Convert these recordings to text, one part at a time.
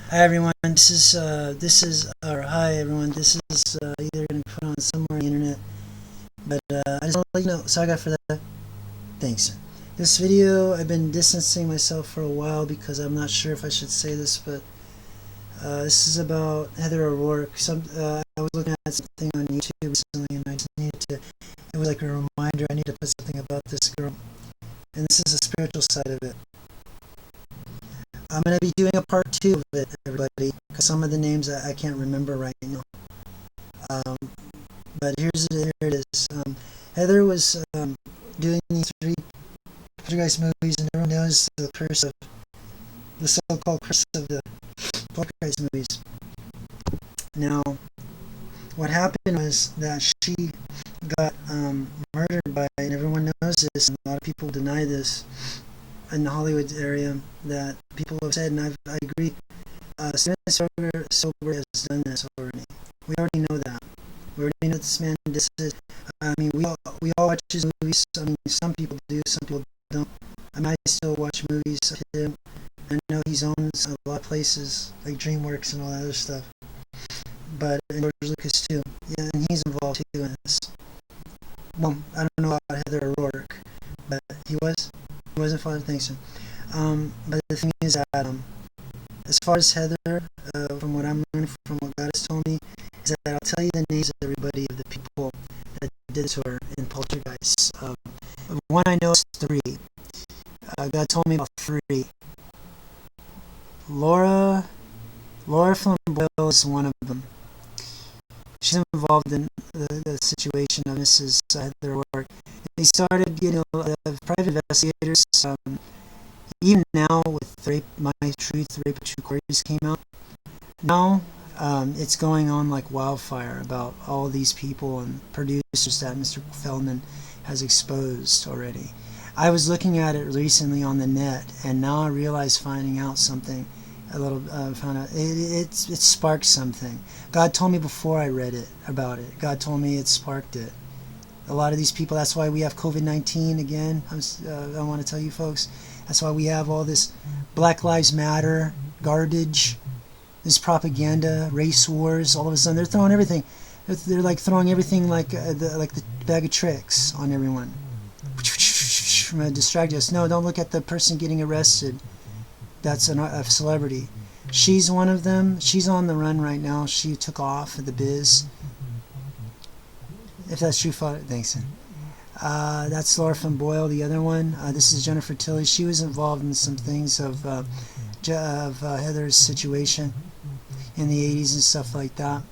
Hi everyone. Hi everyone. This is either gonna put on somewhere on the internet, but I just want to let you know. Sorry for that. Thanks. This video, I've been distancing myself for a while because I'm not sure if I should say this, but this is about Heather O Rourke. I was looking at something on YouTube recently, and I just needed to. It was like a reminder. I need to put something about this girl, and this is the spiritual side of it. I'm going to be doing a part 2 of it, everybody, because some of the names I can't remember right now. Um, but here it is. Heather was doing these 3 Poltergeist movies, and everyone knows the so-called curse of the Poltergeist movies. Now, what happened was that she got murdered by, and everyone knows this, and a lot of people deny this, in the Hollywood area, that people have said, and I agree, Steven Spielberg has done this already. We already know that. We already know this man did this. I mean, we all watch his movies. I mean, some people do, some people don't. I mean, I still watch movies of him. I know he owns a lot of places, like DreamWorks and all that other stuff. But, and George Lucas too. Yeah, and he's involved too in this. Well, I don't know about Heather O Rourke, but he wasn't Father thinks so. But the thing is that as far as Heather, from what I'm learning from what God has told me, is that I'll tell you the names of everybody of the people that did it to her in Poltergeist. One I know is 3. God told me about 3. Laura Flamboyle is one of them. She's involved in the situation of Mrs. Heather Rourke. They started getting private investigators. Even now, with My Truth, Rape of True Quarries came out. Now, it's going on like wildfire about all these people and producers that Mr. Feldman has exposed already. I was looking at it recently on the net, and now I realize, finding out something, found out it sparked something. God told me before I read it about it. God told me it sparked it. A lot of these people, that's why we have COVID-19 again. I want to tell you folks, that's why we have all this Black Lives Matter garbage, this propaganda, race wars. All of a sudden, they're throwing everything. They're like throwing everything like the bag of tricks on everyone. Distract us. No, don't look at the person getting arrested. That's a celebrity. She's one of them. She's on the run right now. She took off of the biz. If that's true, Father, thanks. That's Laura Flamboyle, the other one. This is Jennifer Tilly. She was involved in some things of Heather's situation in the 80s and stuff like that.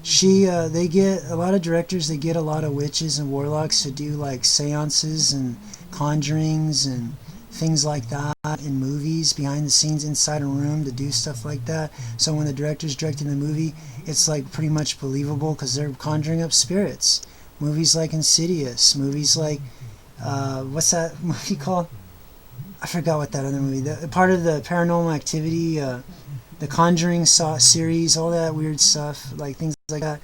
They get a lot of directors. They get a lot of witches and warlocks to do like seances and conjurings and things like that in movies, behind the scenes, inside a room, to do stuff like that. So when the director's directing the movie, it's like pretty much believable because they're conjuring up spirits. Movies like Insidious, movies like what's that movie called? I forgot what that other movie. Part of the Paranormal Activity, the Conjuring series, all that weird stuff, like things like that.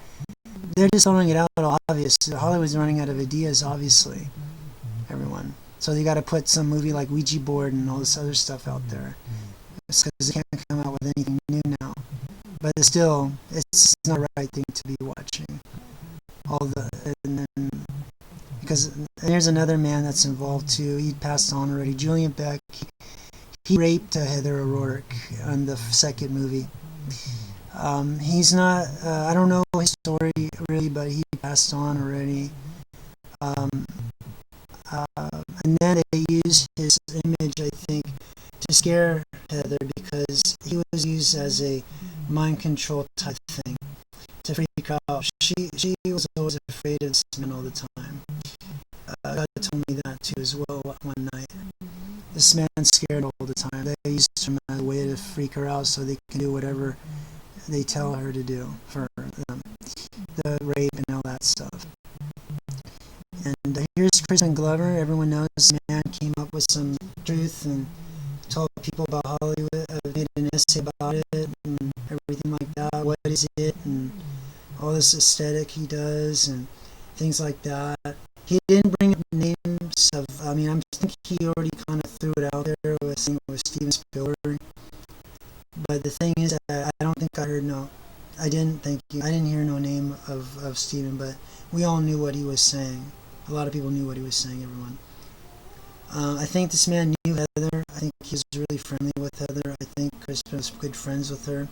They're just throwing it out all obvious. Hollywood's running out of ideas, obviously. Everyone. So they got to put some movie like Ouija board and all this other stuff out there, because they can't come out with anything new now. But still, it's not the right thing to be watching. Because there's another man that's involved too. He passed on already. Julian Beck. He raped Heather O Rourke on the 2nd movie. He's not. I don't know his story really, but he passed on already. And then they used his image, I think, to scare Heather, because he was used as a mind control type thing to freak her out. She was always afraid of this man all the time. God told me that too as well one night. This man scared her all the time. They used him as a way to freak her out so they can do whatever they tell her to do for them. The rape and all that stuff. And here's Crispin Glover. Everyone knows this man came up with some truth and told people about Hollywood, made an essay about it and everything like that. What is it? And all this aesthetic he does and things like that. He didn't bring up names of, I mean, I think he already kind of threw it out there with Steven Spielberg. But the thing is, I don't think I heard no. I didn't hear no name of Stephen, but we all knew what he was saying. A lot of people knew what he was saying, everyone. I think this man knew Heather. I think he was really friendly with Heather. I think Chris was good friends with her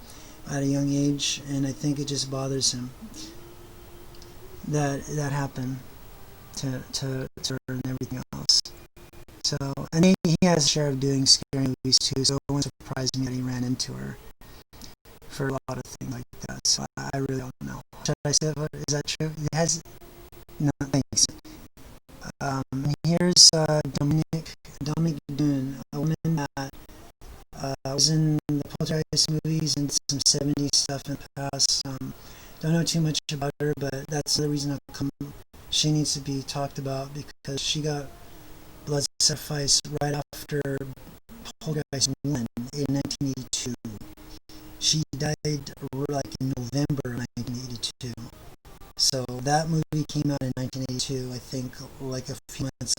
at a young age, and I think it just bothers him that happened to her and everything else. So, and he has a share of doing scary movies too, so it wouldn't surprise me that he ran into her for a lot of things like that. So I really don't know. Should I say that? Is that true? It has no thanks. Here's Dominic Dune, a woman that was in the Poltergeist movies and some 70s stuff in the past. Don't know too much about her, but that's the reason she needs to be talked about, because she got blood sacrifice right after Poltergeist 1 in 1982. She died like in November of 1982. So that movie came out in 1982, I think, like a few months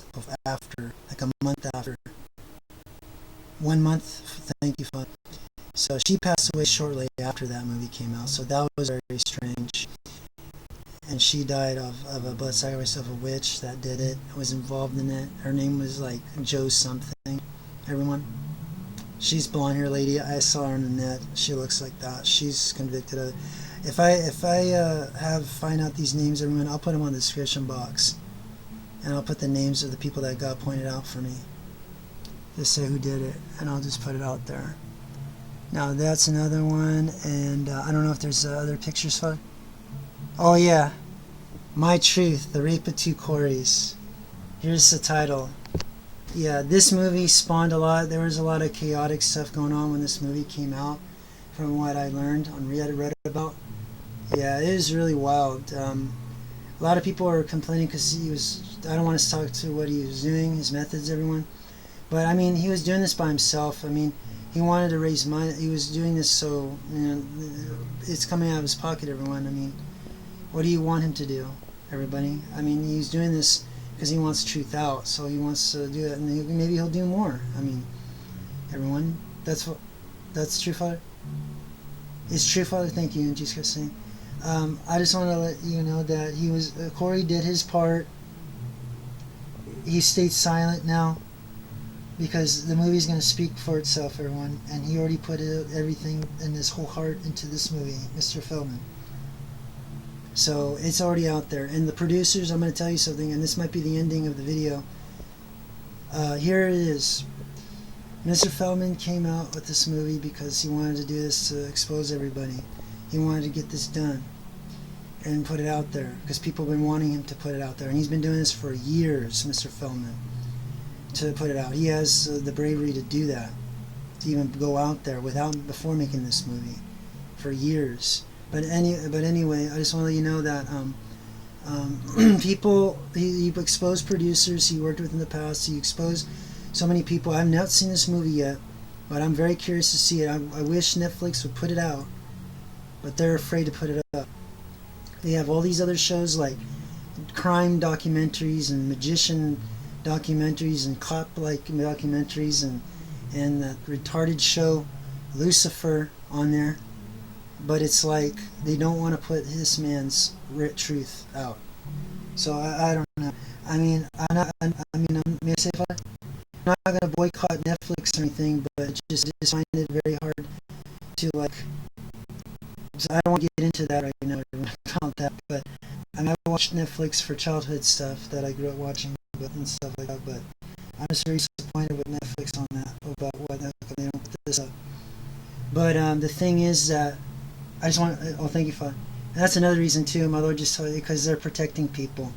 after, like a month after. 1 month, thank you, Father. So she passed away shortly after that movie came out, so that was very strange. And she died of a blood sacrifice of a witch that did it, was involved in it. Her name was like Joe something, everyone. She's a blonde hair lady. I saw her on the net. She looks like that. She's convicted of it. If I find out these names, everyone, I'll put them on the description box, and I'll put the names of the people that got pointed out for me. Just say who did it, and I'll just put it out there. Now that's another one, and I don't know if there's other pictures for it. Oh yeah, My Truth: The Rape of Two Corys. Here's the title. Yeah, this movie spawned a lot. There was a lot of chaotic stuff going on when this movie came out, from what I learned on read about. Yeah, it was really wild. A lot of people were complaining because he was, I don't want to talk to what he was doing, his methods, everyone. But I mean, he was doing this by himself. I mean, he wanted to raise money. He was doing this so, it's coming out of his pocket, everyone. I mean, what do you want him to do, everybody? I mean, he's doing this because he wants truth out, so he wants to do it, and maybe he'll do more. I mean, everyone, that's true, Father. It's true, Father. Thank you, in Jesus Christ's name. I just want to let you know that Corey did his part. He stayed silent now, because the movie's going to speak for itself, everyone, and he already put everything in his whole heart into this movie, Mr. Feldman. So it's already out there. And the producers, I'm going to tell you something, and this might be the ending of the video. Here it is. Mr. Feldman came out with this movie because he wanted to do this to expose everybody. He wanted to get this done and put it out there, because people have been wanting him to put it out there. And he's been doing this for years, Mr. Feldman, to put it out. He has the bravery to do that, to even go out there before making this movie, for years. But anyway, I just want to let you know that he exposed producers he worked with in the past. He exposed so many people. I've not seen this movie yet, but I'm very curious to see it. I wish Netflix would put it out, but they're afraid to put it up. They have all these other shows like crime documentaries and magician documentaries and cop-like documentaries and that retarded show Lucifer on there. But it's like they don't want to put this man's truth out. So I don't know. I mean, may I say, Father? I'm not going to boycott Netflix or anything, but just find it very hard to like. So I don't want to get into that right now about that. But I mean, I watched Netflix for childhood stuff that I grew up watching and stuff like that. But I'm just very disappointed with Netflix on that, about what they don't put this up. But the thing is that. I just want. Oh, thank you, Father. And that's another reason too, my Lord, just because they're protecting people.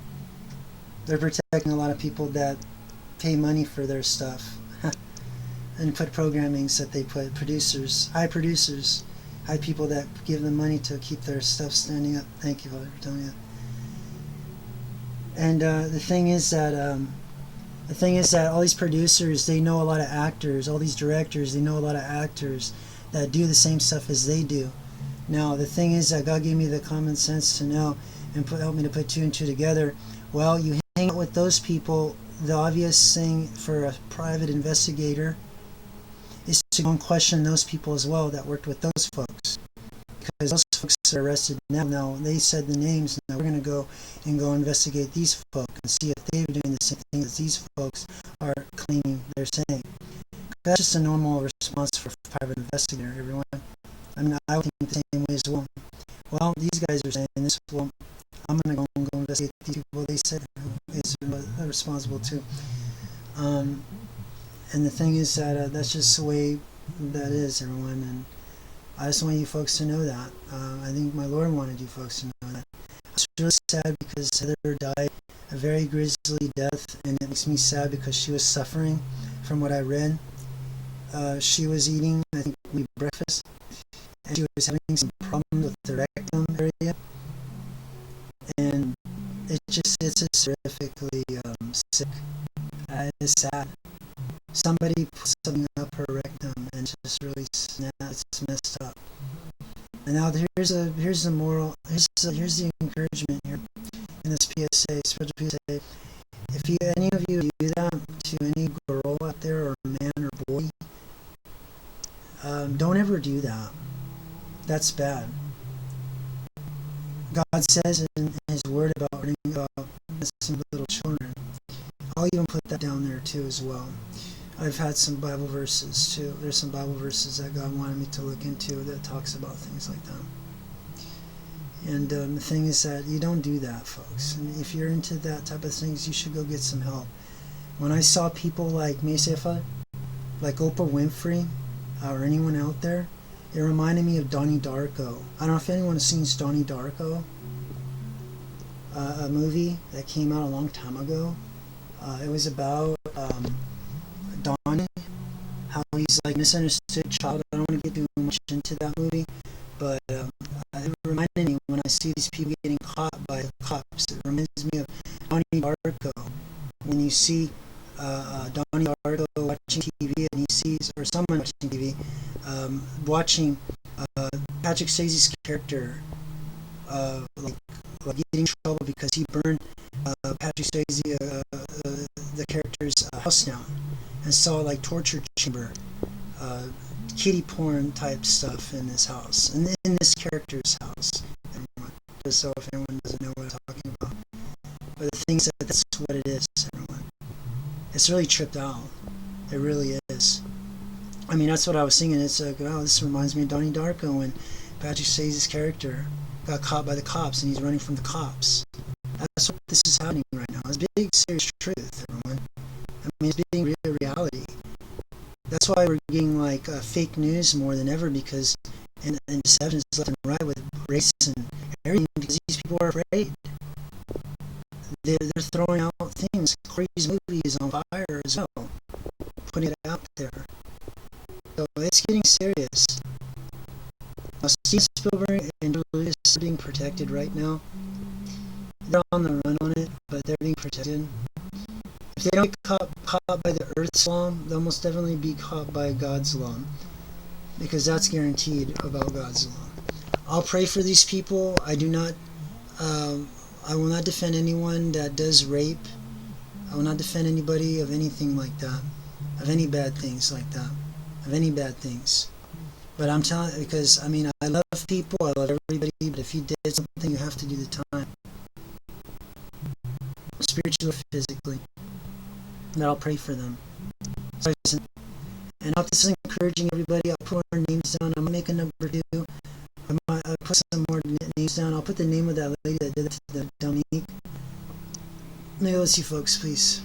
They're protecting a lot of people that pay money for their stuff and put programmings that they put high people that give them money to keep their stuff standing up. Thank you, Father, for telling me that. And the thing is that all these producers, they know a lot of actors. All these directors, they know a lot of actors that do the same stuff as they do. Now, the thing is that God gave me the common sense to know and help me to put two and two together. Well, you hang out with those people, the obvious thing for a private investigator is to go and question those people as well that worked with those folks. Because those folks are arrested now they said the names, and we're going to go investigate these folks and see if they're doing the same thing as these folks are claiming they're saying. That's just a normal response for a private investigator, everyone. I mean, I would think the same way as well. Well, these guys are saying this, well, I'm going to go investigate these people they said who is responsible too. And the thing is that that's just the way that is, everyone, and I just want you folks to know that. I think my Lord wanted you folks to know that. It's really sad because Heather died a very grisly death, and it makes me sad because she was suffering from what I read. She was eating, I think, breakfast, and she was having some problems with the rectum area, and it's just horrifically sick. It's sad. Somebody put something up her rectum and just really it's messed up. And now here's the moral, here's the encouragement here in this PSA, spiritual PSA. If any of you do that to any girl out there, or man or boy, don't ever do that. That's bad. God says in His Word about some little children. I'll even put that down there too as well. I've had some Bible verses too. There's some Bible verses that God wanted me to look into that talks about things like that. And the thing is that you don't do that, folks. And if you're into that type of things, you should go get some help. When I saw people like like Oprah Winfrey, or anyone out there, it reminded me of Donnie Darko. I don't know if anyone has seen Donnie Darko, a movie that came out a long time ago. It was about Donnie, how he's like misunderstood child. I don't want to get too much into that movie, but it reminded me when I see these people getting caught by the cops. It reminds me of Donnie Darko. When you see Donnie Darko watching TV and he sees, or someone watching TV, watching Patrick Swayze's character like getting in trouble because he burned Patrick Swayze, the character's house down, and saw like torture chamber, kiddie porn type stuff in his house, and in this character's house. Everyone, just so if anyone doesn't know what I'm talking about, but the thing is that that's what it is, everyone. It's really tripped out. It really is. I mean, that's what I was thinking. It's like, oh, this reminds me of Donnie Darko when Patrick Swayze's character got caught by the cops and he's running from the cops. That's what this is happening right now. It's big, serious truth, everyone. I mean, it's being real reality. That's why we're getting like fake news more than ever, because and deceptions left and right with race and everything, because these people are afraid. They're throwing out things. Corey's movie is on fire as well, putting it out there. So it's getting serious. Now, Steven Spielberg and George Lucas are being protected right now. They're on the run on it, but they're being protected. If they don't get caught by the Earth's law, they'll most definitely be caught by God's law, because that's guaranteed about God's law. I'll pray for these people. I will not defend anyone that does rape. I will not defend anybody of anything like that, of any bad things like that, of any bad things. But I'm telling, because I mean, I love people, I love everybody, but if you did something, you have to do the time, spiritually or physically. And I'll pray for them. And I'll this is encouraging everybody. I'll put our names down. I'm gonna make a number 2. I'll put some more names down. I'll put the name of that lady that did it to the Dominique. May I see, folks, please.